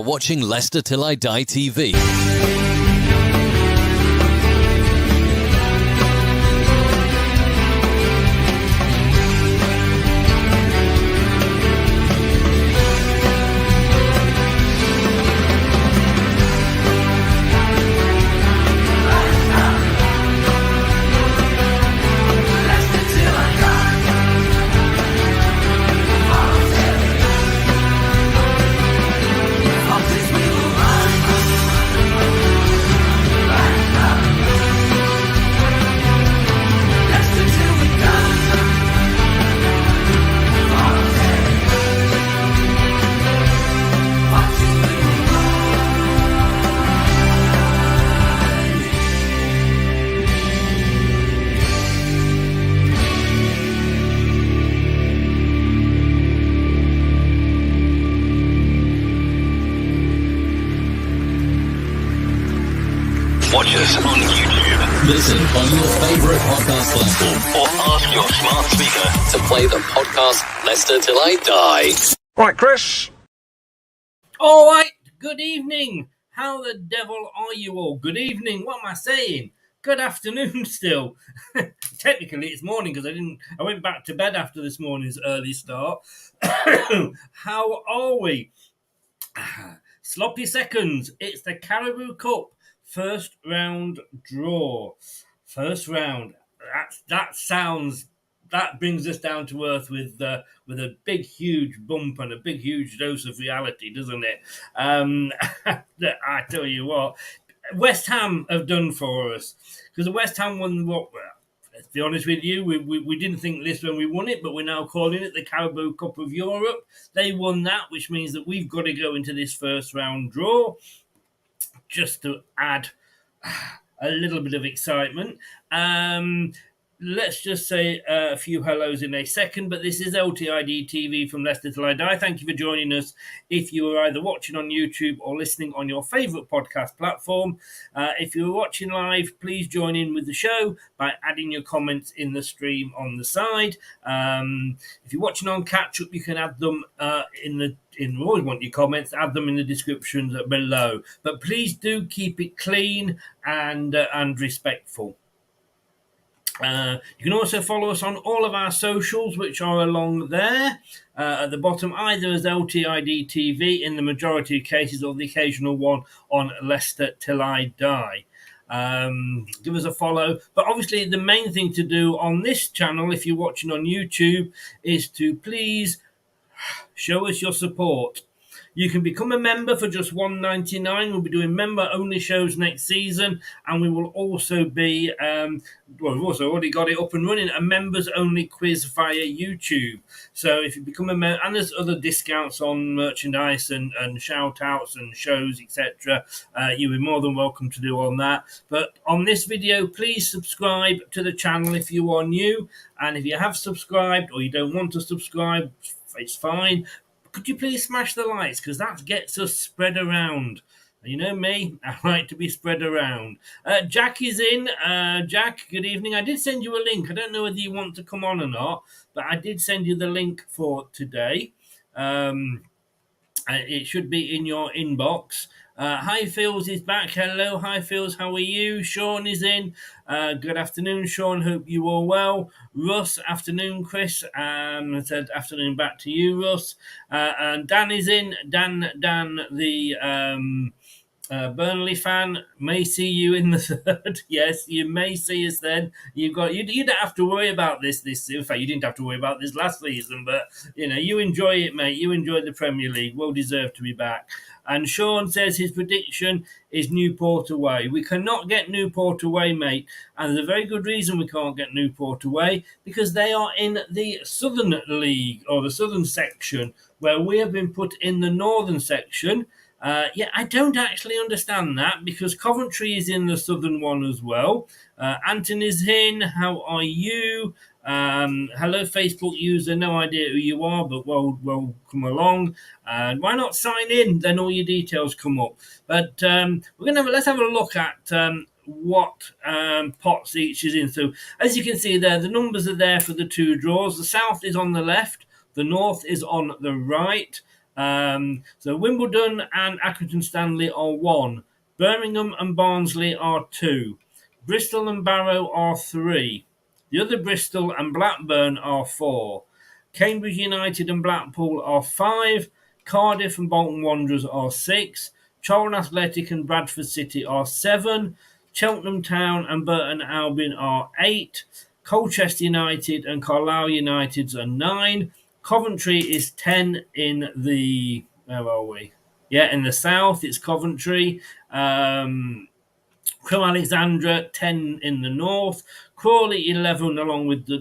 watching Leicester Till I Die TV. Watch us on YouTube. Listen on your favourite podcast platform. Or ask your smart speaker To play the podcast Leicester Till I Die. Right, Chris. All right, good evening. How the devil are you all? Good evening. What am I saying? Good afternoon still. Technically, it's morning because I went back to bed after this morning's early start. How are we? Sloppy seconds. It's the Carabao Cup first round draw. First round. That brings us down to earth with a big, huge bump and a big, huge dose of reality, doesn't it? I tell you what, West Ham have done for us because West Ham won what? Let's be honest with you, we didn't think this when we won it, but we're now calling it the Carabao Cup of Europe. They won that, which means that we've got to go into this first round draw just to add a little bit of excitement. Let's just say a few hellos in a second, but this is LTID TV from Leicester Till I Die. Thank you for joining us if you are either watching on YouTube or listening on your favourite podcast platform. If you're watching live, please join in with the show by adding your comments in the stream on the side. If you're watching on catch-up, you can add them we always want your comments, add them in the descriptions below. But please do keep it clean and respectful. You can also follow us on all of our socials, which are along there at the bottom, either as LTID TV in the majority of cases or the occasional one on Leicester Till I Die. Give us a follow. But obviously the main thing to do on this channel, if you're watching on YouTube, is to please show us your support. You can become a member for just $1.99. We'll be doing member-only shows next season, and we will also be, we've also already got it up and running, a members-only quiz via YouTube. So if you become a member, and there's other discounts on merchandise and shout-outs and shows, etc., you'll be more than welcome to do on that. But on this video, please subscribe to the channel if you are new, and if you have subscribed or you don't want to subscribe, it's fine. Could you please smash the likes, because that gets us spread around. You know me, I like to be spread around. Jack is in. Jack, good evening. I did send you a link. I don't know whether you want to come on or not, but I did send you the link for today. It should be in your inbox. Hi Phils is back. Hello, hi Phils, how are you? Sean is in. Good afternoon, Sean. Hope you are well. Russ, afternoon, Chris. I said afternoon back to you, Russ. And Dan is in. Dan, the Burnley fan, may see you in the third. Yes, you may see us then. You don't have to worry about this. In fact, you didn't have to worry about this last season, but you enjoy it, mate. You enjoy the Premier League. Well deserved to be back. And Sean says his prediction is Newport away. We cannot get Newport away, mate. And there's a very good reason we can't get Newport away, because they are in the Southern League, or the Southern section, where we have been put in the Northern section. I don't actually understand that, because Coventry is in the Southern one as well. Anthony's in. How are you? Hello, Facebook user. No idea who you are, but well, come along. Why not sign in? Then all your details come up. But let's have a look at what pots each is in. So as you can see there, the numbers are there for the two draws. The south is on the left. The north is on the right. So Wimbledon and Accrington Stanley are 1. Birmingham and Barnsley are 2. Bristol and Barrow are 3. The other Bristol and Blackburn are 4. Cambridge United and Blackpool are 5. Cardiff and Bolton Wanderers are 6. Charlton Athletic and Bradford City are 7. Cheltenham Town and Burton Albion are 8. Colchester United and Carlisle United are 9. Coventry is 10 in the... Where are we? Yeah, in the south, it's Coventry. Crewe Alexandra 10 in the north, Crawley 11 along with the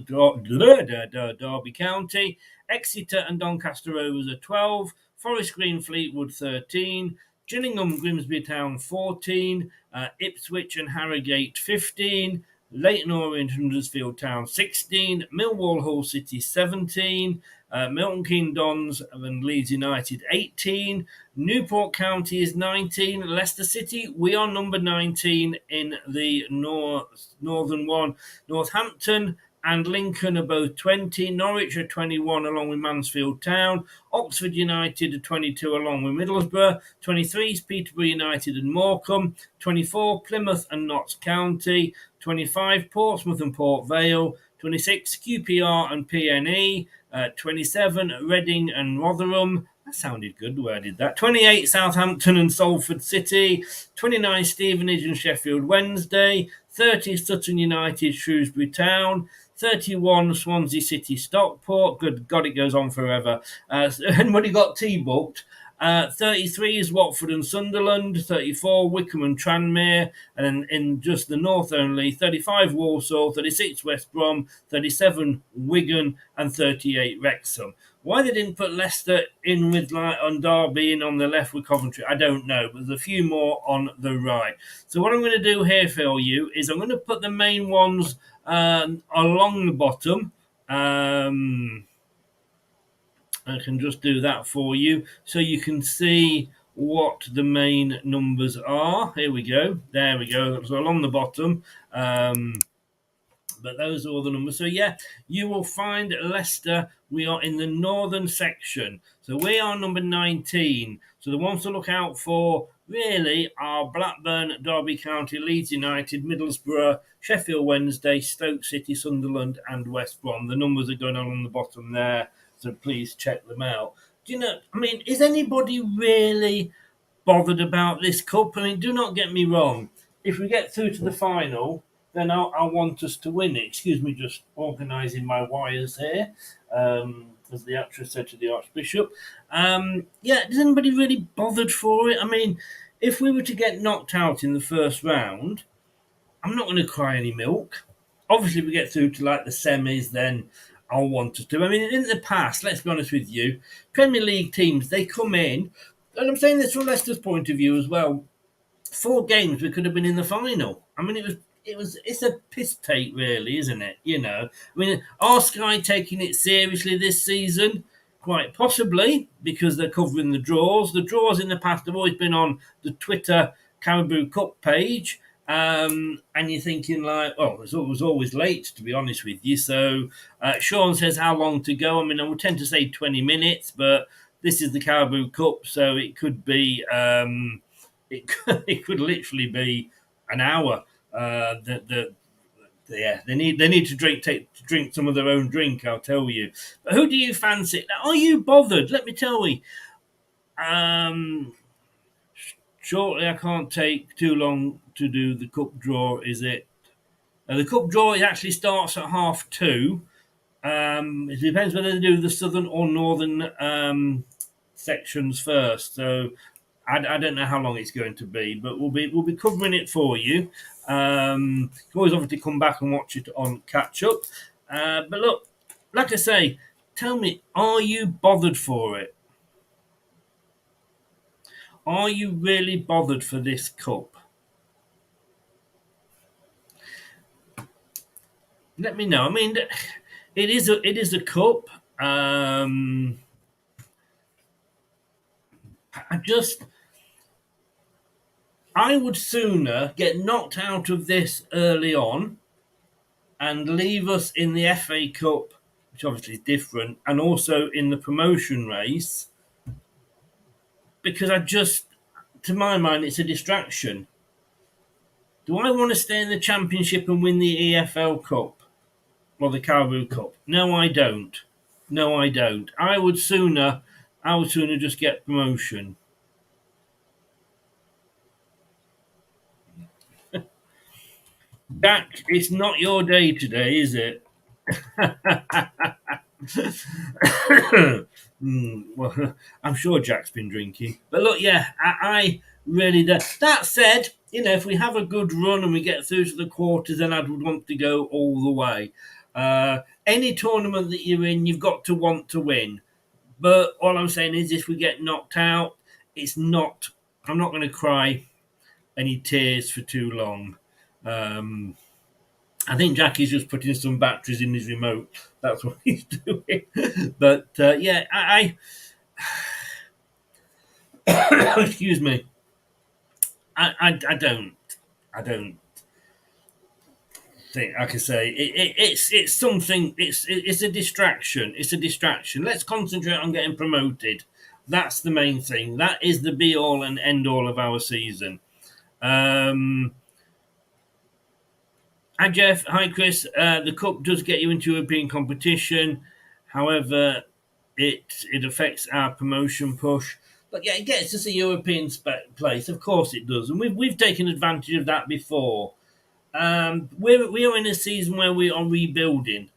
Derby County, Exeter and Doncaster Rovers are 12, Forest Green Fleetwood 13, Gillingham Grimsby Town 14, Ipswich and Harrogate 15, Leyton Orient and Huddersfield Town 16, Millwall Hull City 17, Milton Keynes Dons and Leeds United 18, Newport County is 19, Leicester City, we are number 19 in the northern one, Northampton and Lincoln are both 20, Norwich are 21 along with Mansfield Town, Oxford United are 22 along with Middlesbrough, 23 is Peterborough United and Morecambe, 24 Plymouth and Notts County, 25 Portsmouth and Port Vale, 26 QPR and PNE, 27 Reading and Rotherham. That sounded good the way I did that. 28 Southampton and Salford City, 29 Stevenage and Sheffield Wednesday, 30 Sutton United Shrewsbury Town, 31 Swansea City Stockport. Good God, it goes on forever. Anybody got tea booked? 33 is Watford and Sunderland, 34 Wickham and Tranmere, and then in just the north only, 35 Walsall, 36 West Brom, 37 Wigan, and 38 Wrexham. Why they didn't put Leicester in with on Derby in on the left with Coventry, I don't know, but there's a few more on the right. So what I'm going to do here for you is I'm going to put the main ones along the bottom. I can just do that for you so you can see what the main numbers are. Here we go. There we go. So along the bottom. But those are all the numbers. So, yeah, you will find Leicester. We are in the northern section. So we are number 19. So the ones to look out for really are Blackburn, Derby County, Leeds United, Middlesbrough, Sheffield Wednesday, Stoke City, Sunderland and West Brom. The numbers are going on the bottom there. So please check them out. Do you know, I mean, is anybody really bothered about this cup? I mean, do not get me wrong. If we get through to the final, then I want us to win it. Excuse me, just organising my wires here, as the actress said to the Archbishop. Yeah, is anybody really bothered for it? I mean, if we were to get knocked out in the first round, I'm not going to cry any milk. Obviously, if we get through to like the semis, then I'll want us to. I mean, in the past, let's be honest with you, Premier League teams, they come in, and I'm saying this from Leicester's point of view as well, 4 games we could have been in the final. I mean, it's a piss take, really, isn't it? You know, I mean, are Sky taking it seriously this season? Quite possibly, because they're covering the draws. The draws in the past have always been on the Twitter Carabao Cup page. And you're thinking like, oh, it was always late, to be honest with you. So Sean says how long to go. I mean, I would tend to say 20 minutes, but this is the Carabao Cup, so it could be, it could literally be an hour. Yeah, they need to drink some of their own drink, I'll tell you. But who do you fancy? Are you bothered? Let me tell you. Shortly, I can't take too long to do the cup draw, is it? The cup draw actually starts at 2:30. It depends whether they do the southern or northern sections first. So I don't know how long it's going to be, but we'll be covering it for you. You can always obviously come back and watch it on catch up. But look, like I say, tell me, are you bothered for it? Are you really bothered for this cup? Let me know. I mean, it is a cup. I would sooner get knocked out of this early on and leave us in the FA Cup, which obviously is different, and also in the promotion race, because to my mind, it's a distraction. Do I want to stay in the Championship and win the EFL Cup or the Carabao Cup? No, I don't. No, I don't. I would sooner just get promotion. Jack, it's not your day today, is it? Well, I'm sure Jack's been drinking. But look, yeah, I really do. That said, if we have a good run and we get through to the quarters, then I'd want to go all the way. Any tournament that you're in, you've got to want to win. But all I'm saying is, if we get knocked out, I'm not going to cry any tears for too long. I think Jackie's just putting some batteries in his remote. That's what he's doing. But yeah, I excuse me. I don't think I can say it's something. It's a distraction. It's a distraction. Let's concentrate on getting promoted. That's the main thing. That is the be all and end all of our season. Hi Jeff, hi Chris. The cup does get you into European competition, however, it affects our promotion push. But yeah, it gets us a European place. Of course, it does, and we've taken advantage of that before. We are in a season where we are rebuilding.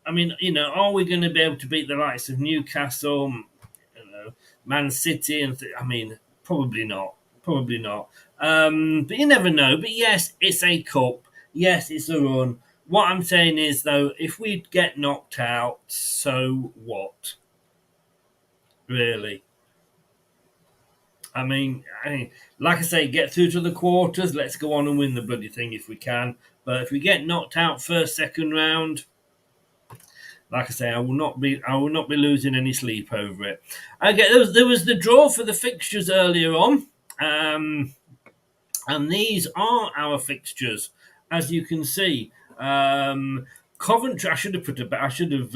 I mean, are we going to be able to beat the likes of Newcastle, Man City, I mean, probably not. Probably not. But you never know. But yes, it's a cup. Yes, it's a run. What I'm saying is, though, if we get knocked out, so what? Really? I mean, like I say, get through to the quarters. Let's go on and win the bloody thing if we can. But if we get knocked out first, second round, like I say, I will not be losing any sleep over it. Okay, there was the draw for the fixtures earlier on, and these are our fixtures, as you can see. Coventry. I should have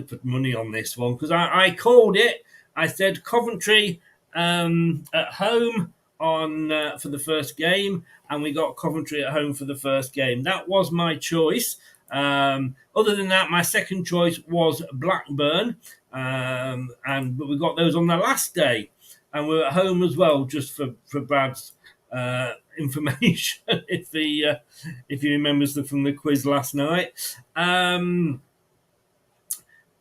put money on this one because I called it. I said Coventry at home for the first game, and we got Coventry at home for the first game. That was my choice. Other than that, my second choice was Blackburn, but we got those on the last day, and we're at home as well, just for Brad's information, if he remembers from the quiz last night.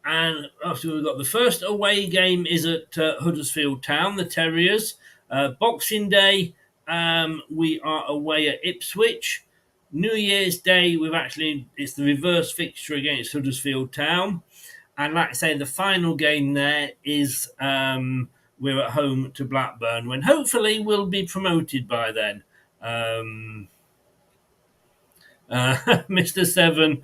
And after we've got the first away game is at Huddersfield Town, the Terriers. Boxing Day, we are away at Ipswich. New Year's Day, it's the reverse fixture against Huddersfield Town. And like I say, the final game there is we're at home to Blackburn, when hopefully we'll be promoted by then. Mr. Seven,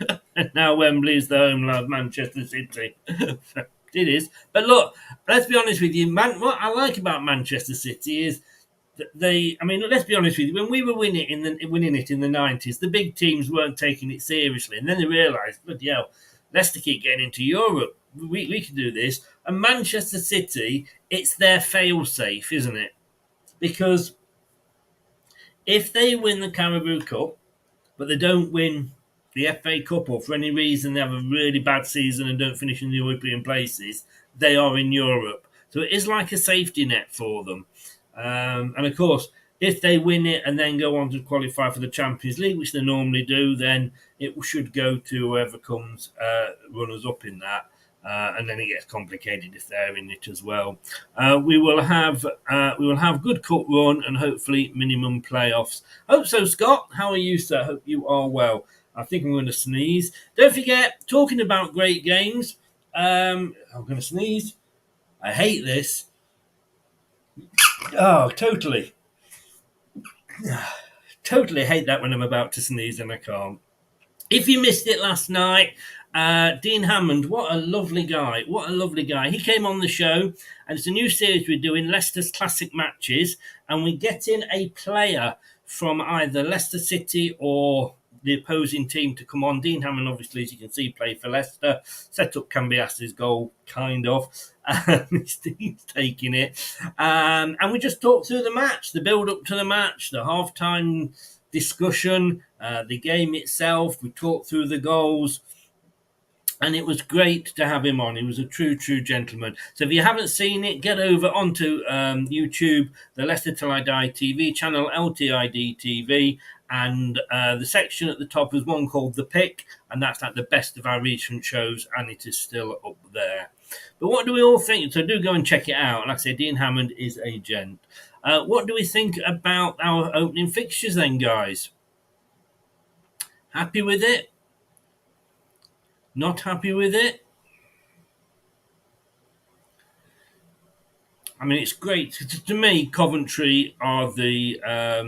now Wembley is the home of Manchester City. It is. But look, let's be honest with you, what I like about Manchester City is let's be honest with you, when we were winning it in the 90s, the big teams weren't taking it seriously. And then they realised, bloody hell, Leicester keep getting into Europe. We can do this. And Manchester City, it's their fail-safe, isn't it? Because if they win the Carabao Cup, but they don't win the FA Cup, or for any reason they have a really bad season and don't finish in the European places, they are in Europe. So it is like a safety net for them. And of course, if they win it and then go on to qualify for the Champions League, which they normally do, then it should go to whoever comes runners up in that. And then it gets complicated if they're in it as well. We will have good cup run and hopefully minimum playoffs. Hope so, Scott. How are you, sir? Hope you are well. I think I'm going to sneeze. Don't forget, talking about great games. I'm going to sneeze. I hate this. Oh, totally. Totally hate that when I'm about to sneeze and I can't. If you missed it last night, Dean Hammond, what a lovely guy. What a lovely guy. He came on the show, and it's a new series we're doing, Leicester's Classic Matches, and we're getting a player from either Leicester City or the opposing team to come on. Dean Hammond, obviously, as you can see, played for Leicester. Set up Cambias's goal, kind of. His team's taking it. And we just talked through the match, the build-up to the match, the half-time discussion, the game itself. We talked through the goals. And it was great to have him on. He was a true gentleman. So if you haven't seen it, get over onto YouTube, the Leicester Till I Die TV channel, LTID TV, and the section at the top is one called The Pick, and that's like the best of our recent shows, and it is still up there. But what do we all think? So do go and check it out. Like I say, Dean Hammond is a gent. What do we think about our opening fixtures then, guys? Happy with it? Not happy with it? I mean, it's great. To me, Coventry are the... I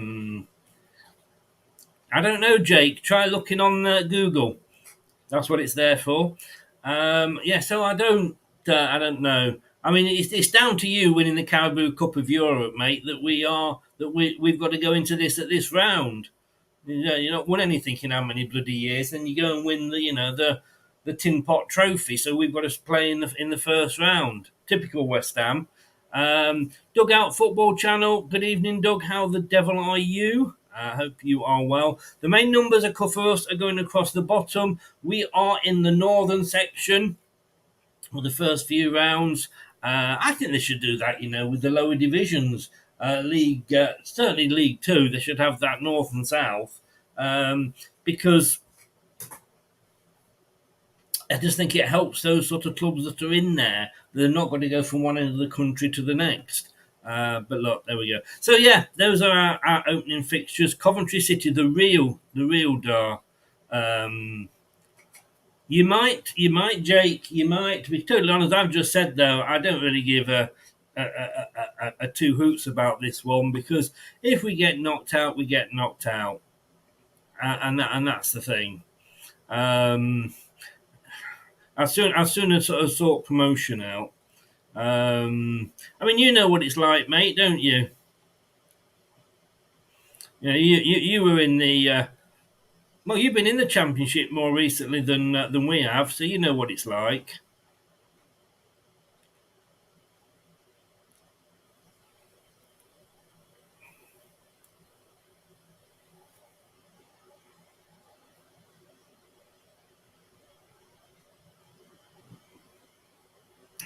don't know, Jake. Try looking on Google. That's what it's there for. So I don't know. I mean, it's down to you winning the Carabao Cup of Europe, mate. We've got to go into this at this round. You're not won anything in how many bloody years, and you go and win the Tin Pot Trophy. So we've got to play in the first round. Typical West Ham. Dugout Football Channel. Good evening, Doug. How the devil are you? I hope you are well. The main numbers for us are going across the bottom. We are in the northern section for the first few rounds. I think they should do that, with the lower divisions. Certainly League 2, they should have that north and south. Because I just think it helps those sort of clubs that are in there. They're not going to go from one end of the country to the next. But look, there we go. So yeah, those are our opening fixtures. Coventry City, the real Dar. You might, Jake. You might. To be totally honest, I've just said though, I don't really give a two hoots about this one, because if we get knocked out, we get knocked out, and that's the thing. As soon as sort of sort promotion out. I mean, you know what it's like, mate, don't you? You were in the you've been in the Championship more recently than we have, so you know what it's like.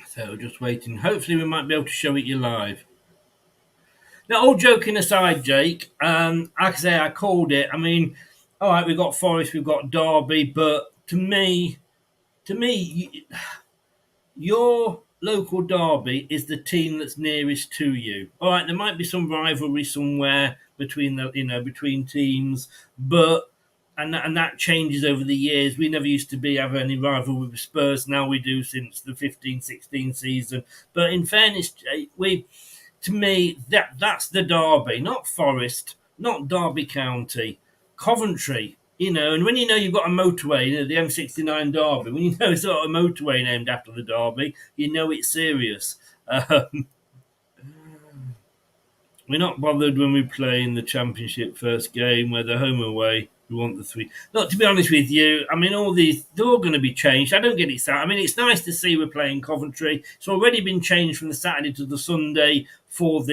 So just waiting. Hopefully we might be able to show it you live. Now, all joking aside, Jake, like I say, I called it. I mean, all right, we've got Forest, we've got Derby, but to me, your local Derby is the team that's nearest to you. All right, there might be some rivalry somewhere between teams, but and that changes over the years. We never used to have any rivalry with Spurs. Now we do since the 15-16 season. But in fairness, to me, that's the Derby, not Forest, not Derby County, Coventry. And when you've got a motorway, the M69 Derby, when it's got a motorway named after the Derby, it's serious. We're not bothered when we play in the Championship first game, whether home or away. We want the 3. Look, to be honest with you, I mean, they're all going to be changed. I don't get it. I mean, it's nice to see we're playing Coventry. It's already been changed from the Saturday to the Sunday for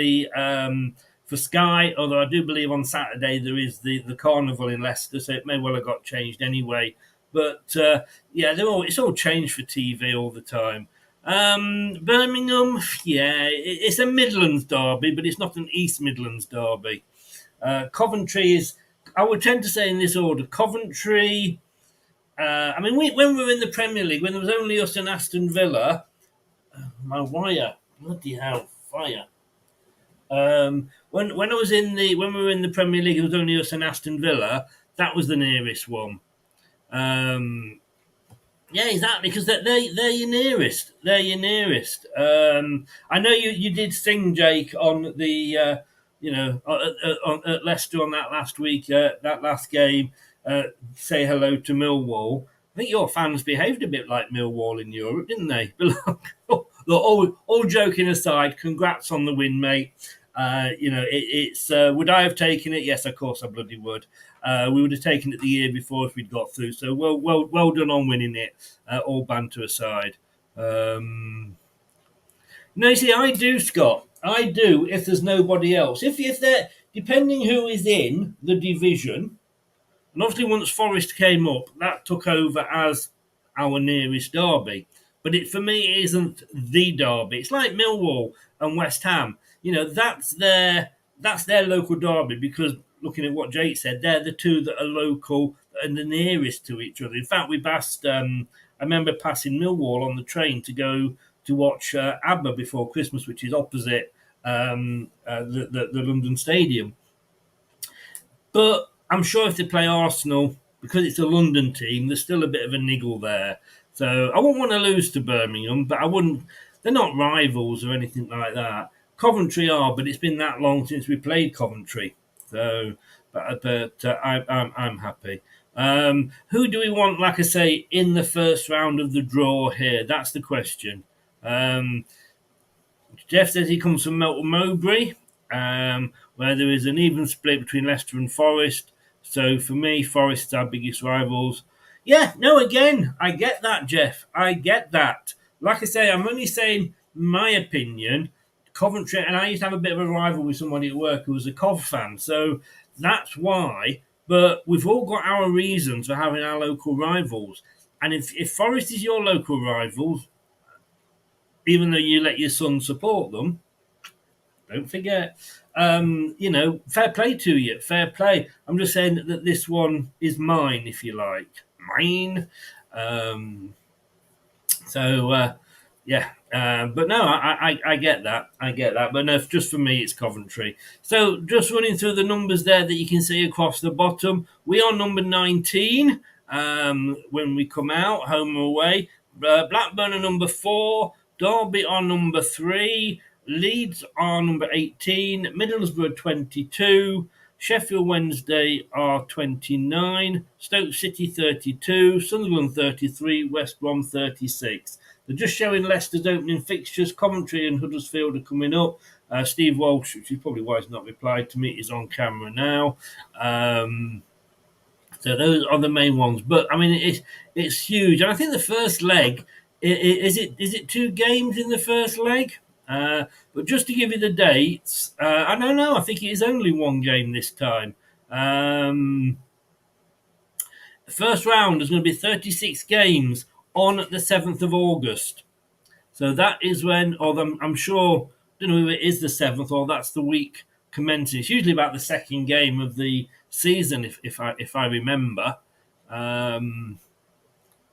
Sky, although I do believe on Saturday there is the carnival in Leicester, so it may well have got changed anyway. But it's all changed for TV all the time. Birmingham, it's a Midlands derby, but it's not an East Midlands derby. Coventry is, I would tend to say in this order, Coventry. I mean, when we were in the Premier League, when there was only us and Aston Villa, my wire, bloody hell, fire. When we were in the Premier League, it was only us and Aston Villa. That was the nearest one. Yeah, exactly, because they're your nearest. They're your nearest. I know you did sing, Jake, on the at Leicester on that last week, that last game. Say hello to Millwall. I think your fans behaved a bit like Millwall in Europe, didn't they? But look, all joking aside, congrats on the win, mate. It's would I have taken it? Yes, of course I bloody would. We would have taken it the year before if we'd got through. So well done on winning it. All banter aside. No, you see, I do, Scott. I do. If there's nobody else, if they're depending who is in the division, and obviously once Forest came up, that took over as our nearest derby. But it for me isn't the derby. It's like Millwall and West Ham. That's their local derby because looking at what Jake said, they're the two that are local and the nearest to each other. In fact, we passed. I remember passing Millwall on the train to go to watch ABBA before Christmas, which is opposite the London Stadium. But I'm sure if they play Arsenal, because it's a London team, there's still a bit of a niggle there. So I wouldn't want to lose to Birmingham, but I wouldn't. They're not rivals or anything like that. Coventry are, but it's been that long since we played Coventry. So, I'm happy. Who do we want, like I say, in the first round of the draw here? That's the question. Jeff says he comes from Melton Mowbray, where there is an even split between Leicester and Forest. So for me, Forest are our biggest rivals. Yeah, no, again, I get that, Jeff. I get that. Like I say, I'm only saying my opinion. Coventry, and I used to have a bit of a rival with somebody at work who was a Cov fan. So that's why. But we've all got our reasons for having our local rivals. And if Forest is your local rivals, even though you let your son support them, don't forget, fair play to you. Fair play. I'm just saying that this one is mine, if you like. Mine. But no, I get that. I get that. But no, just for me, it's Coventry. So just running through the numbers there that you can see across the bottom. We are number 19 when we come out, home or away. Blackburn are number 4. Derby are number 3. Leeds are number 18. Middlesbrough 22. Sheffield Wednesday are 29. Stoke City 32. Sunderland 33. West Brom 36. They're just showing Leicester's opening fixtures. Coventry and Huddersfield are coming up. Steve Walsh, which is probably why he's not replied to me, is on camera now. So those are the main ones. But I mean, it's huge. And I think the first leg is it 2 games in the first leg? But just to give you the dates, I don't know. I think it is only 1 game this time. The first round is going to be 36 games on the 7th of August. So that is when, or I'm sure, I don't know if it is the 7th or that's the week commencing. It's usually about the second game of the season, if I remember.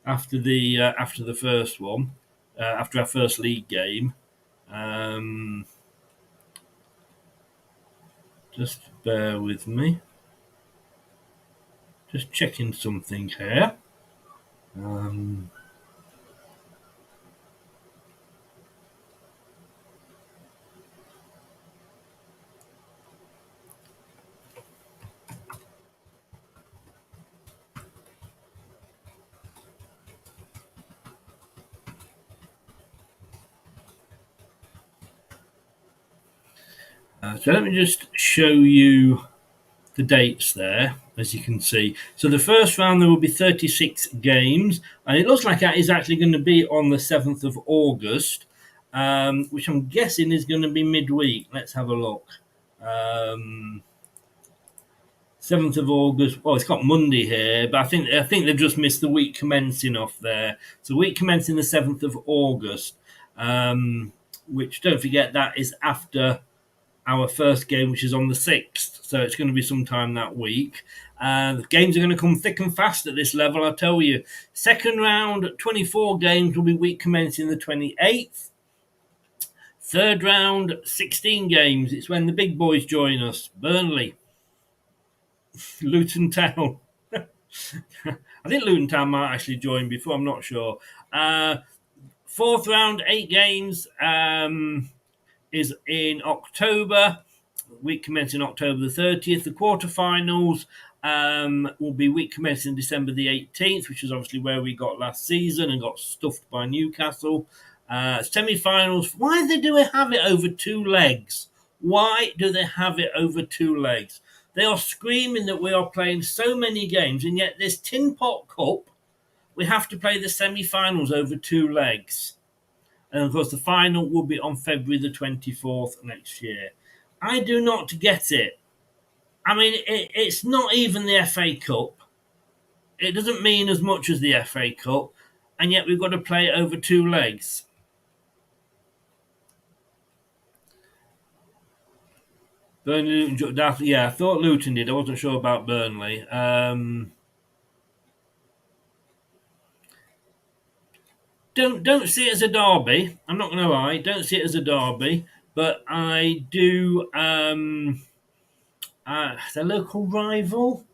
After the first one, after our first league game. Just bear with me. Just checking something here. So let me just show you the dates there, as you can see. So the first round, there will be 36 games, and it looks like that is actually going to be on the 7th of August, which I'm guessing is going to be midweek. Let's have a look. 7th of August. Oh, it's got Monday here, but I think they've just missed the week commencing off there. So week commencing the 7th of August, which, don't forget, that is after our first game, which is on the 6th. So it's going to be sometime that week. The games are going to come thick and fast at this level, I tell you. Second round, 24 games will be week commencing the 28th. Third round, 16 games. It's when the big boys join us. Burnley. Luton Town. I think Luton Town might actually join before, I'm not sure. Fourth round, 8 games is in October. Week commencing October the 30th. The quarterfinals will be week commencing December the 18th, which is obviously where we got last season and got stuffed by Newcastle. Semi-finals. Why do they have it over 2 legs? Why do they have it over 2 legs? They are screaming that we are playing so many games, and yet this Tin Pot Cup, we have to play the semi-finals over 2 legs. And of course, the final will be on February the 24th next year. I do not get it. I mean, it's not even the FA Cup. It doesn't mean as much as the FA Cup, and yet we've got to play it over 2 legs. Burnley, yeah, I thought Luton did. I wasn't sure about Burnley. Don't see it as a derby. I'm not going to lie. Don't see it as a derby, but I do. The local rival.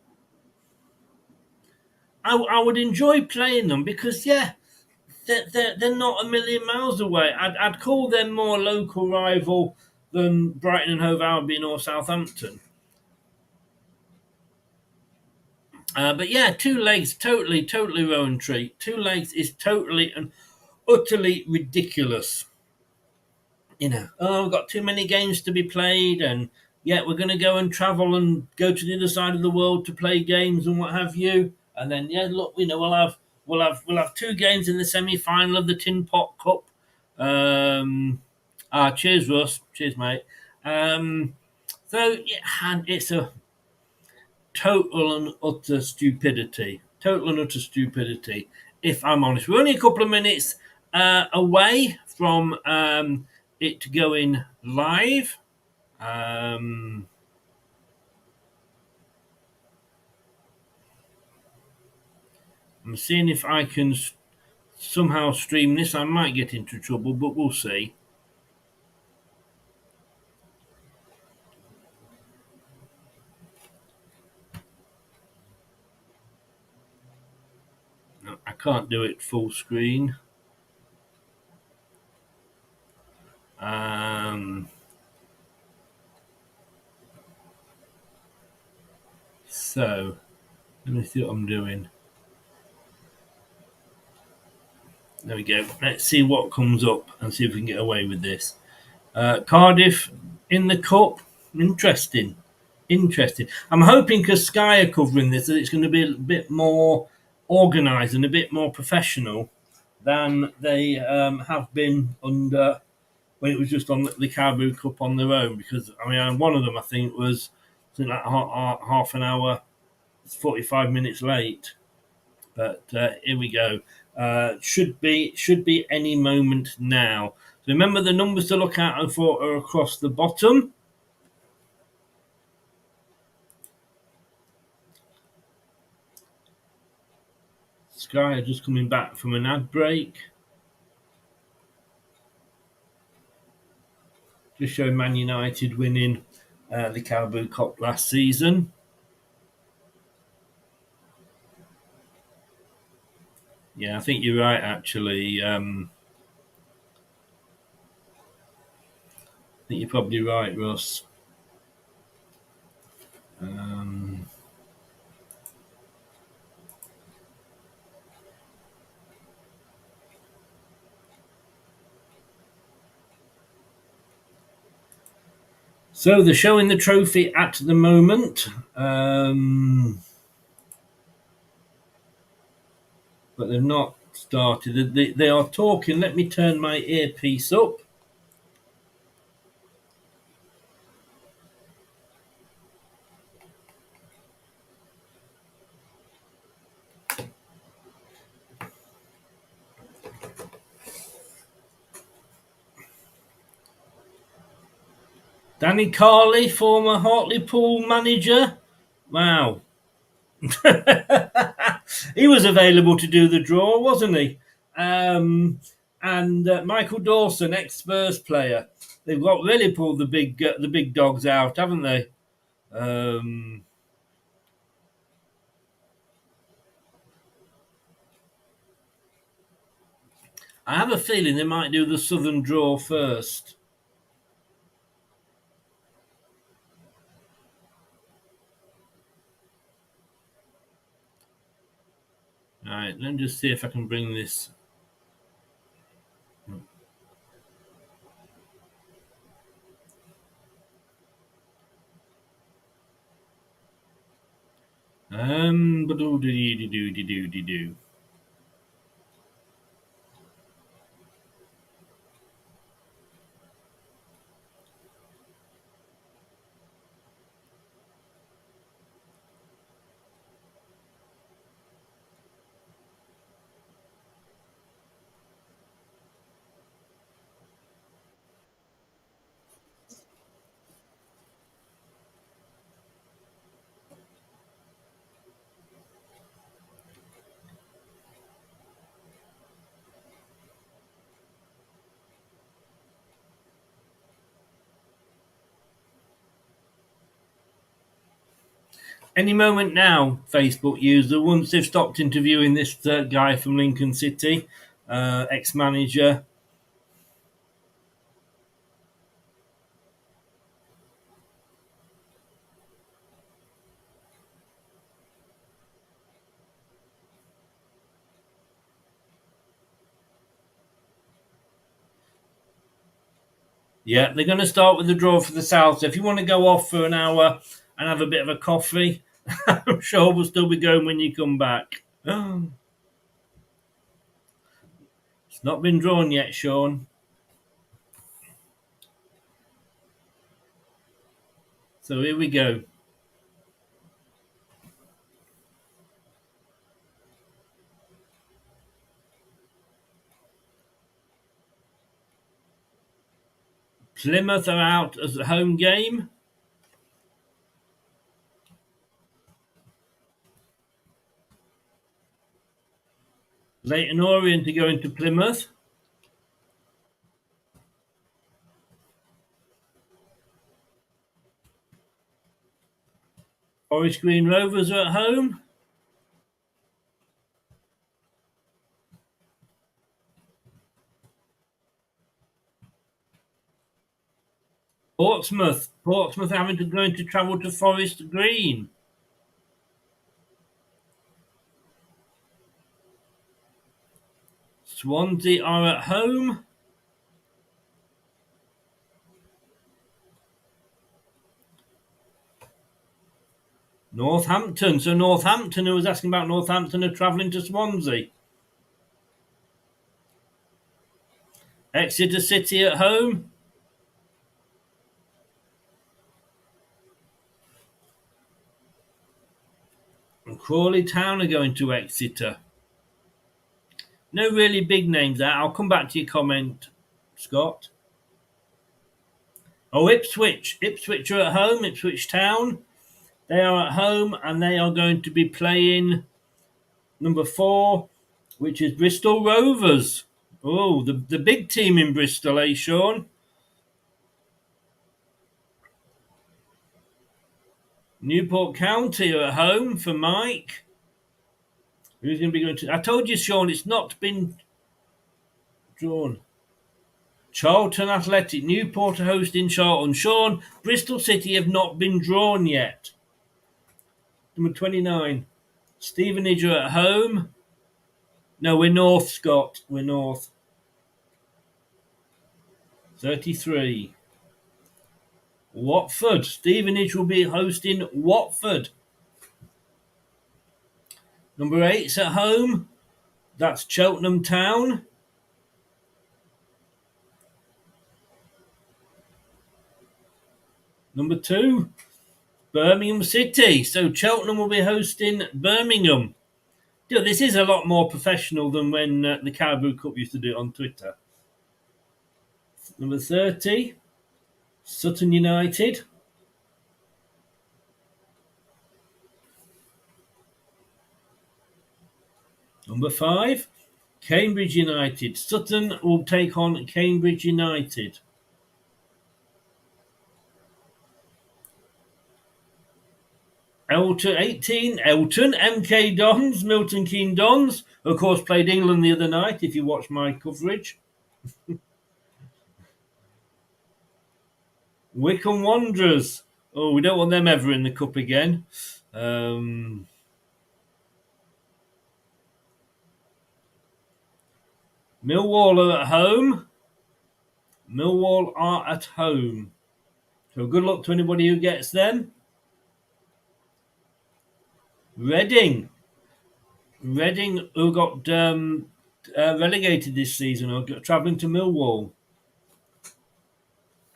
I would enjoy playing them because they're not a million miles away. I'd call them more local rival than Brighton and Hove Albion or Southampton. But yeah, 2 legs, totally Rowan treat. 2 legs is totally and utterly ridiculous. We've got too many games to be played, and yeah, we're going to go and travel and go to the other side of the world to play games and what have you. And then yeah, look, we'll have 2 games in the semi-final of the Tin Pot Cup. Cheers, Russ. Cheers, mate. So yeah, and it's a total and utter stupidity. Total and utter stupidity. If I'm honest, we're only a couple of minutes away from it going live. I'm seeing if I can somehow stream this. I might get into trouble, but we'll see. No, I can't do it full screen. So let me see what I'm doing. There we go. Let's see what comes up and see if we can get away with this. Cardiff in the cup. Interesting. I'm hoping because Sky are covering this that it's going to be a bit more organised and a bit more professional than they have been under when it was just on the Carabao Cup on their own. Because I mean, one of them I think was something like half an hour, 45 minutes late. But here we go. Should be any moment now. So remember the numbers to look out for are across the bottom. Sky are just coming back from an ad break. Just showing Man United winning the Carabao Cup last season. Yeah, I think you're right, actually. I think you're probably right, Russ. So they're showing the trophy at the moment. But they've not started. They are talking. Let me turn my earpiece up. Danny Carley, former Hartlepool manager. Wow. He was available to do the draw, wasn't he? And Michael Dawson, ex-Spurs player. They've got really pulled the big dogs out, haven't they? I have a feeling they might do the Southern draw first. All right, let me just see if I can bring this. Do. Any moment now, Facebook user, once they've stopped interviewing this guy from Lincoln City, ex-manager. Yeah, they're going to start with the draw for the South. So if you want to go off for an hour and have a bit of a coffee, I'm sure we'll still be going when you come back. It's not been drawn yet, Sean. So here we go. Plymouth are out as a home game. Leyton Orient are going to Plymouth. Forest Green Rovers are at home. Portsmouth having to going to travel to Forest Green. Swansea are at home. Northampton. So Northampton, who was asking about Northampton, are travelling to Swansea. Exeter City at home. And Crawley Town are going to Exeter. No really big names there. I'll come back to your comment, Scott. Oh, Ipswich. Ipswich are at home. Ipswich Town. They are at home and they are going to be playing number 4, which is Bristol Rovers. Oh, the big team in Bristol, eh, Sean? Newport County are at home for Mike. Who's going to be going to... I told you, Sean, it's not been drawn. Charlton Athletic. Newport are hosting Charlton. Sean, Bristol City have not been drawn yet. Number 29. Stevenage are at home. No, we're north, Scott. We're north. 33. Watford. Stevenage will be hosting Watford. Number 8's at home. That's Cheltenham Town. Number 2, Birmingham City. So Cheltenham will be hosting Birmingham. You know, this is a lot more professional than when the Carabao Cup used to do it on Twitter. Number 30, Sutton United. Number 5, Cambridge United. Sutton will take on Cambridge United. Elton 18, Elton, MK Dons, Milton Keynes Dons. Of course, played England the other night, if you watched my coverage. Wycombe Wanderers. Oh, we don't want them ever in the cup again. Millwall are at home. Millwall are at home. So good luck to anybody who gets them. Reading, who got relegated this season, are travelling to Millwall.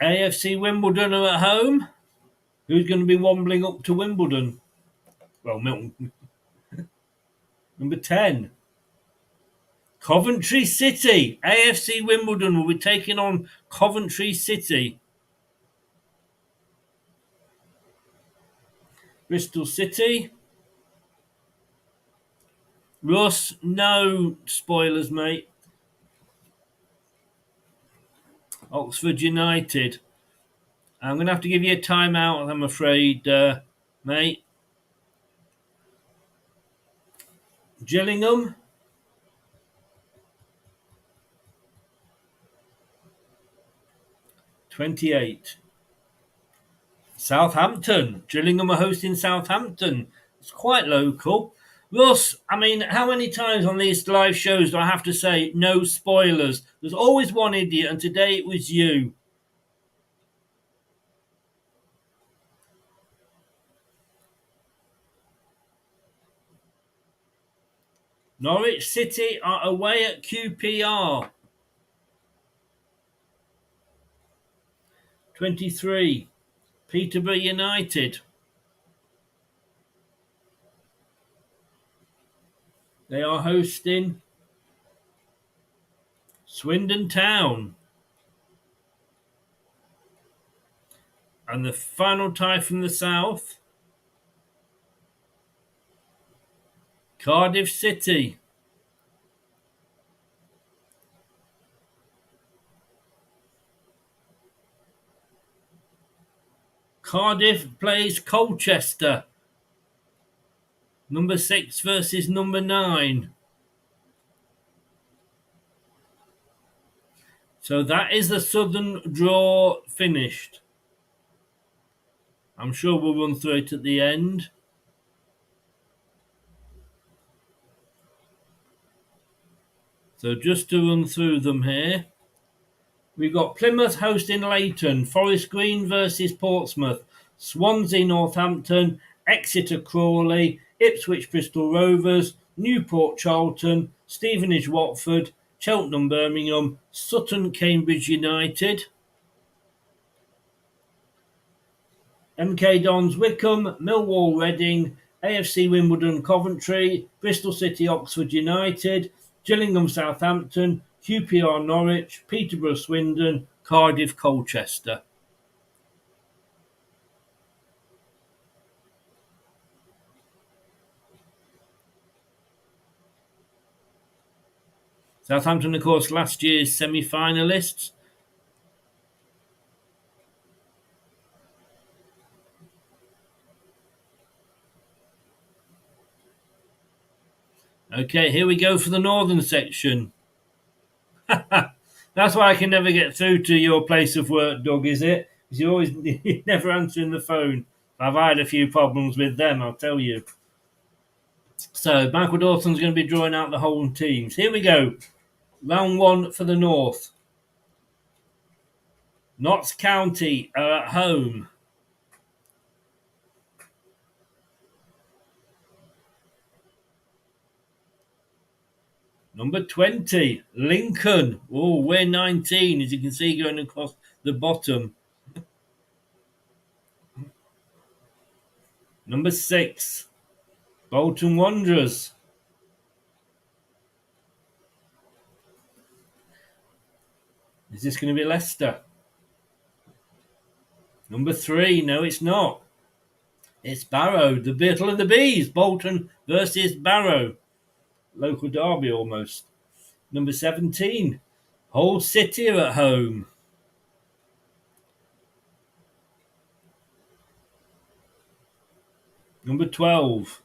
AFC Wimbledon are at home. Who's going to be wobbling up to Wimbledon? Well, Milton. Number 10. Coventry City. AFC Wimbledon will be taking on Coventry City. Bristol City. Russ, no spoilers, mate. Oxford United. I'm going to have to give you a timeout, I'm afraid, mate. Gillingham. '28. Southampton. Gillingham are hosting Southampton. It's quite local. Russ, I mean, how many times on these live shows do I have to say no spoilers? There's always one idiot, and today it was you. Norwich City are away at QPR. 23. Peterborough United. They are hosting Swindon Town. And the final tie from the south, Cardiff City. Cardiff plays Colchester. Number 6 versus number 9. So that is the Southern draw finished. I'm sure we'll run through it at the end. So just to run through them here. We've got Plymouth hosting Leighton, Forest Green versus Portsmouth, Swansea Northampton, Exeter Crawley, Ipswich Bristol Rovers, Newport Charlton, Stevenage Watford, Cheltenham Birmingham, Sutton Cambridge United, MK Dons Wickham, Millwall Reading, AFC Wimbledon Coventry, Bristol City Oxford United, Gillingham Southampton, QPR Norwich, Peterborough Swindon, Cardiff Colchester. Southampton, of course, last year's semi-finalists. Okay, here we go for the northern section. That's why I can never get through to your place of work, Doug, is it? Because you're never answering the phone. I've had a few problems with them, I'll tell you. So, Michael Dawson's going to be drawing out the whole teams. Here we go. Round 1 for the north. Notts County are at home. Number 20, Lincoln. Oh, we're 19, as you can see going across the bottom. Number 6, Bolton Wanderers. Is this going to be Leicester? Number 3, no, it's not. It's Barrow, the Battle of the Bees. Bolton versus Barrow. Local derby almost. Number 17, Hull City are at home. Number 12,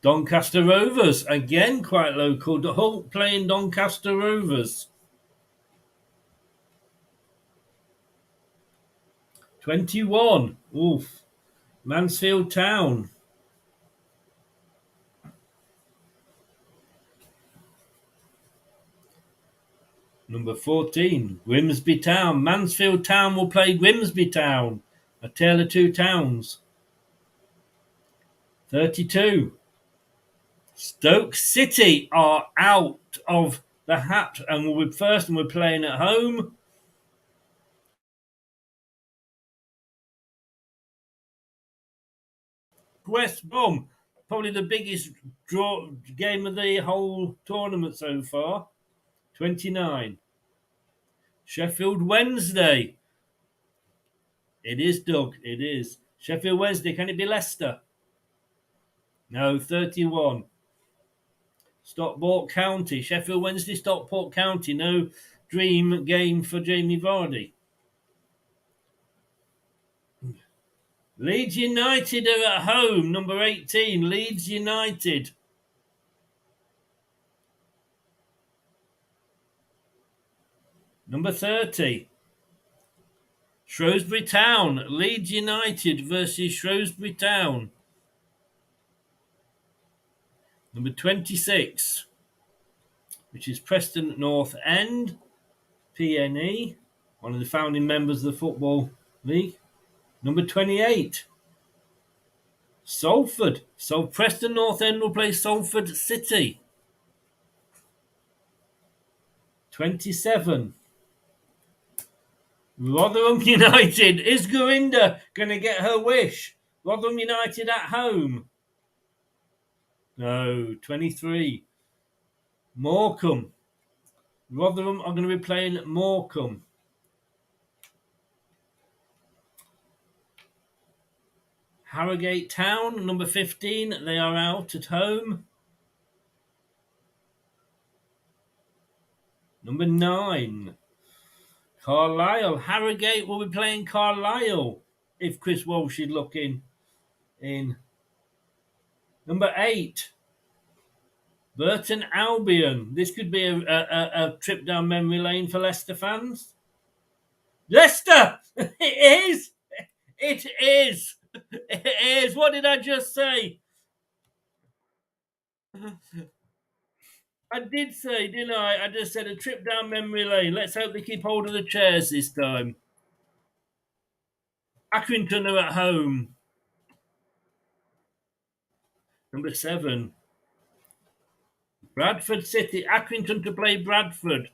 Doncaster Rovers. Again, quite local. Hull playing Doncaster Rovers. 21, oof, Mansfield Town. Number 14, Grimsby Town. Mansfield Town will play Grimsby Town. A tale of two towns. 32. Stoke City are out of the hat and will be first, and we're playing at home. West Brom, probably the biggest draw game of the whole tournament so far. 29. Sheffield Wednesday. It is, Doug. It is. Sheffield Wednesday. Can it be Leicester? No, 31. Stockport County. Sheffield Wednesday, Stockport County. No dream game for Jamie Vardy. Leeds United are at home. Number 18. Leeds United. Number 30. Shrewsbury Town. Leeds United versus Shrewsbury Town. Number 26, which is Preston North End, PNE, one of the founding members of the Football League. Number 28, Salford. So Preston North End will play Salford City. 27, Rotherham United. Is Gorinda going to get her wish? Rotherham United at home. No. 23, Morecambe. Rotherham are going to be playing Morecambe. Harrogate Town, number 15, they are out at home. Number 9, Carlisle. Harrogate will be playing Carlisle if Chris Walsh is looking in. Number 8, Burton Albion. This could be a trip down memory lane for Leicester fans. Leicester! It is! It is! It is! What did I just say? I did say, didn't I? I just said a trip down memory lane. Let's hope they keep hold of the chairs this time. Accrington are at home. Number 7. Bradford City. Accrington to play Bradford.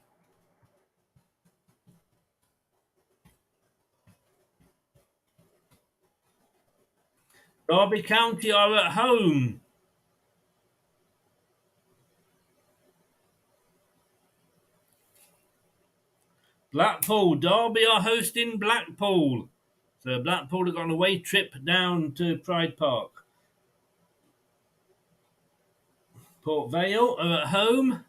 Derby County are at home. Blackpool. Derby are hosting Blackpool. So Blackpool have got an away trip down to Pride Park. Port Vale are at home.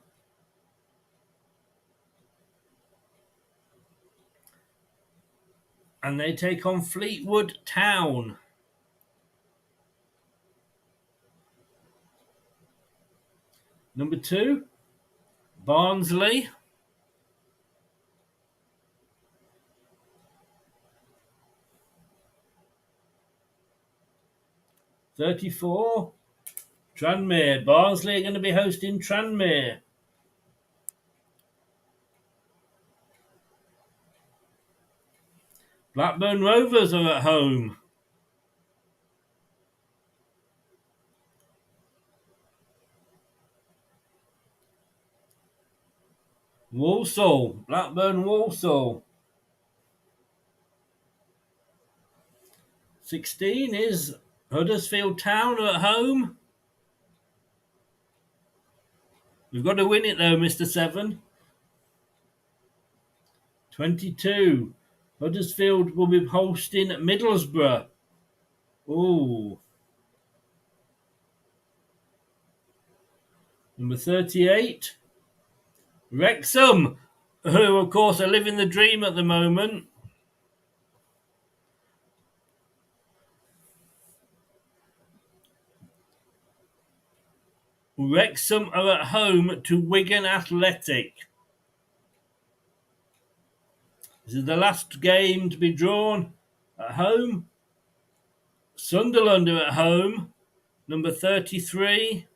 And they take on Fleetwood Town. Number 2, Barnsley. (34) Tranmere. Barnsley are going to be hosting Tranmere. Blackburn Rovers are at home. Walsall. Blackburn Walsall. 16 is Huddersfield Town are at home. We've got to win it though, Mr. 7. 22. Huddersfield will be hosting Middlesbrough. Ooh. Number 38. Wrexham, who of course are living the dream at the moment. Wrexham are at home to Wigan Athletic. This is the last game to be drawn at home. Sunderland are at home. Number 33.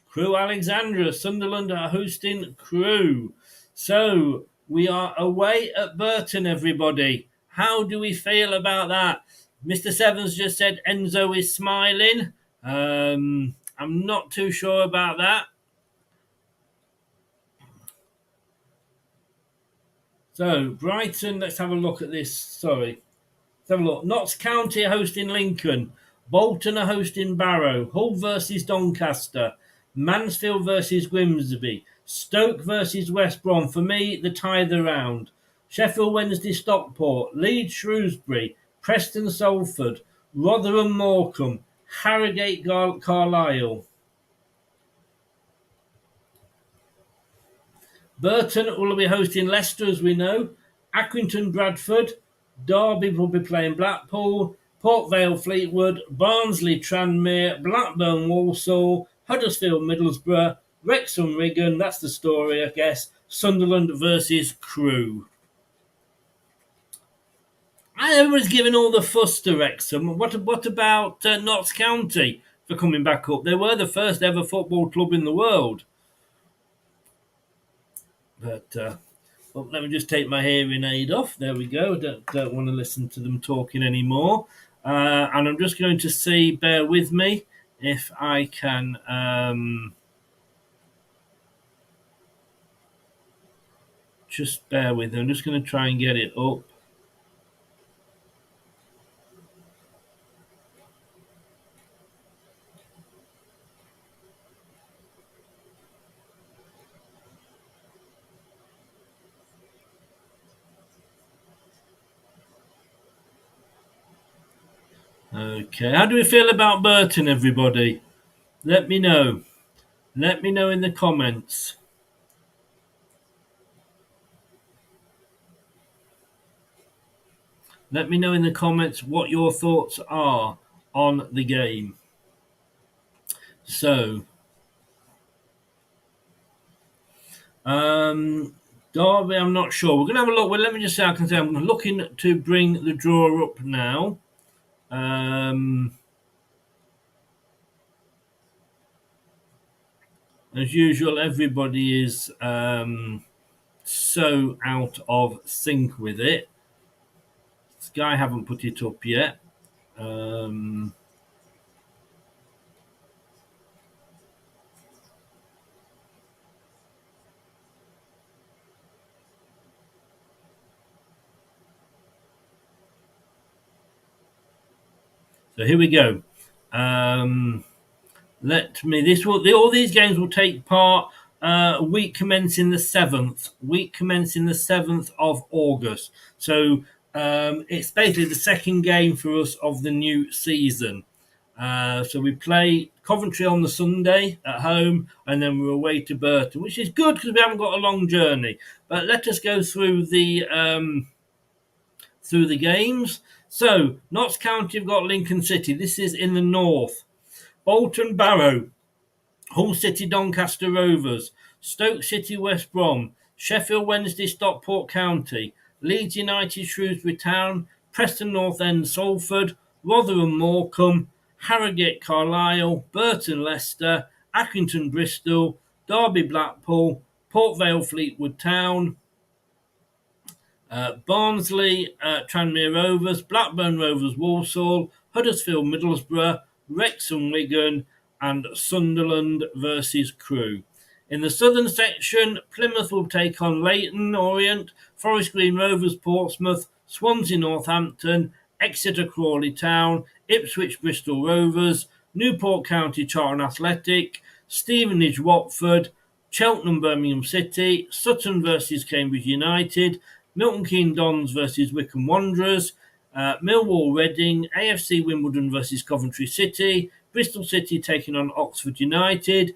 Crewe Alexandra. Sunderland are hosting Crewe. So We are away at Burton, everybody. How do we feel about that? Mr. Sevens just said Enzo is smiling. I'm not too sure about that. So, Brighton, let's have a look at this. Sorry. Let's have a look. Notts County are hosting Lincoln. Bolton are hosting Barrow. Hull versus Doncaster. Mansfield versus Grimsby. Stoke versus West Brom. For me, the tie of the round. Sheffield Wednesday Stockport. Leeds Shrewsbury. Preston Salford. Rotherham Morecambe. Harrogate Carlisle. Burton will be hosting Leicester, as we know. Accrington Bradford. Derby will be playing Blackpool. Port Vale Fleetwood. Barnsley Tranmere. Blackburn Walsall. Huddersfield Middlesbrough. Wrexham Wigan. That's the story, I guess. Sunderland versus Crewe. Everyone's giving all the fuss to Wrexham. What about Notts County for coming back up? They were the first ever football club in the world. But well, let me just take my hearing aid off. There we go. Don't want to listen to them talking anymore. And I'm just going to see, bear with me, if I can just bear with me. I'm just going to try and get it up. Okay, how do we feel about Burton, everybody? Let me know. Let me know in the comments. Let me know in the comments what your thoughts are on the game. So, Derby, I'm not sure. We're going to have a look. Well, let me just say, I can say I'm looking to bring the draw up now. As usual, everybody is so out of sync with it. Sky haven't put it up yet. So here we go. Let me. All these games will take part week commencing the 7th. Week commencing the 7th of August. So it's basically the second game for us of the new season. So we play Coventry on the Sunday at home, and then we're away to Burton, which is good because we haven't got a long journey. But let us go through the games. So Notts County have got Lincoln City. This is in the north. Bolton Barrow, Hull City Doncaster Rovers, Stoke City West Brom, Sheffield Wednesday Stockport County, Leeds United Shrewsbury Town, Preston North End Salford, Rotherham Morecambe, Harrogate Carlisle, Burton Leicester, Accrington Bristol, Derby Blackpool, Port Vale Fleetwood Town, Barnsley Tranmere Rovers, Blackburn Rovers Walsall, Huddersfield Middlesbrough, Wrexham Wigan, and Sunderland versus Crewe. In the southern section, Plymouth will take on Leyton Orient, Forest Green Rovers Portsmouth, Swansea Northampton, Exeter Crawley Town, Ipswich Bristol Rovers, Newport County Charlton Athletic, Stevenage Watford, Cheltenham Birmingham City, Sutton versus Cambridge United, Milton Keynes Dons versus Wycombe Wanderers, Millwall Reading, AFC Wimbledon versus Coventry City, Bristol City taking on Oxford United,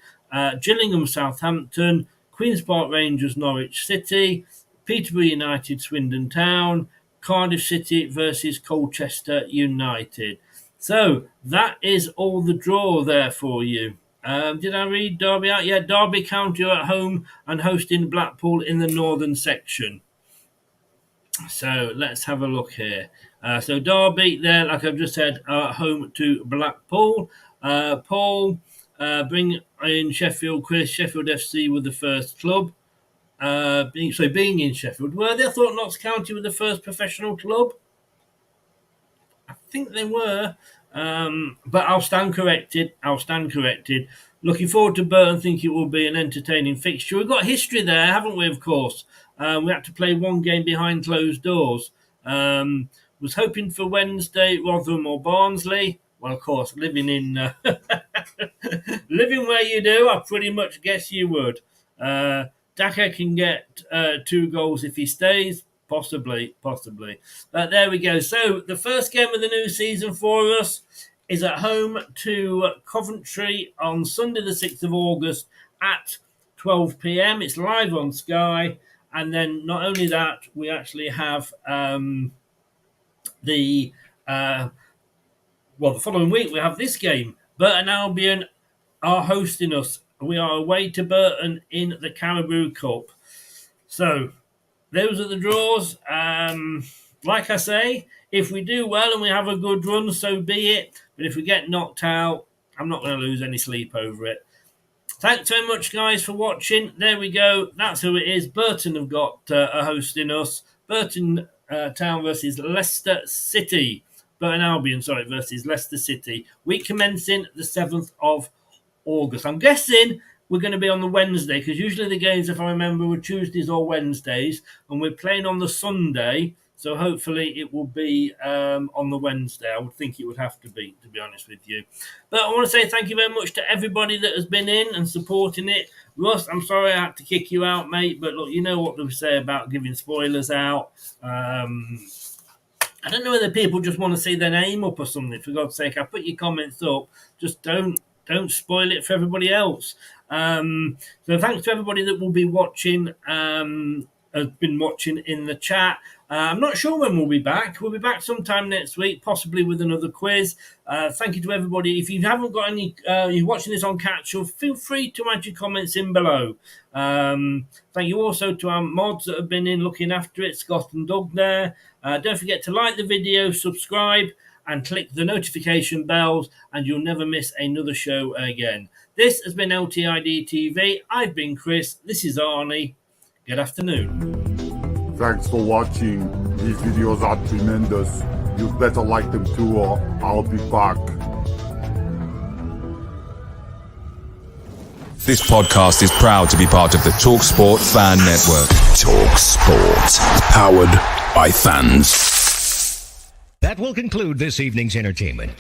Gillingham Southampton, Queen's Park Rangers Norwich City, Peterborough United Swindon Town, Cardiff City versus Colchester United. So that is all the draw there for you. Did I read Derby out? Yeah, Derby County are at home and hosting Blackpool in the northern section. So let's have a look here. So Derby there, like I've just said, are home to Blackpool. Paul, bring in Sheffield Chris, Sheffield FC with the first club. being in Sheffield, were they? I thought Notts County were the first professional club. I think they were, but I'll stand corrected. Looking forward to Burton. Think it will be an entertaining fixture. We've got history there, haven't we? Of course, we had to play one game behind closed doors. Was hoping for Wednesday, Rotherham or Barnsley. Well, of course, living where you do, I pretty much guess you would. Daka can get 2 goals if he stays. Possibly. There we go. So the first game of the new season for us is at home to Coventry on Sunday the 6th of August at 12 p.m. It's live on Sky. And then not only that, we actually have the following week we have this game. Burton Albion are hosting us. We are away to Burton in the Carabao Cup. So those are the draws. Like I say, if we do well and we have a good run, so be it. But if we get knocked out, I'm not going to lose any sleep over it. Thanks very much, guys, for watching. There we go. That's who it is. Burton have got a hosting us. Burton Town versus Leicester City. Burton Albion, versus Leicester City. Week commencing the 7th of August. I'm guessing we're going to be on the Wednesday, because usually the games, if I remember, were Tuesdays or Wednesdays, and we're playing on the Sunday, so hopefully it will be on the Wednesday. I would think it would have to be honest with you. But I want to say thank you very much to everybody that has been in and supporting it. Russ, I'm sorry I had to kick you out, mate, but look, you know what they say about giving spoilers out. I don't know whether people just want to see their name up or something. For God's sake, I put your comments up. Just don't spoil it for everybody else. So thanks to everybody that will be watching, has been watching in the chat. I'm not sure when we'll be back. We'll be back sometime next week, possibly with another quiz. Thank you to everybody. If you haven't got any, you're watching this on Catch-Up, feel free to add your comments in below. Thank you also to our mods that have been in looking after it, Scott and Doug there. Don't forget to like the video, subscribe, and click the notification bells, and you'll never miss another show again. This has been LTID TV. I've been Chris. This is Arnie. Good afternoon. Thanks for watching. These videos are tremendous. You better like them too, or I'll be back. This podcast is proud to be part of the TalkSport Fan Network. TalkSport. Powered by fans. That will conclude this evening's entertainment.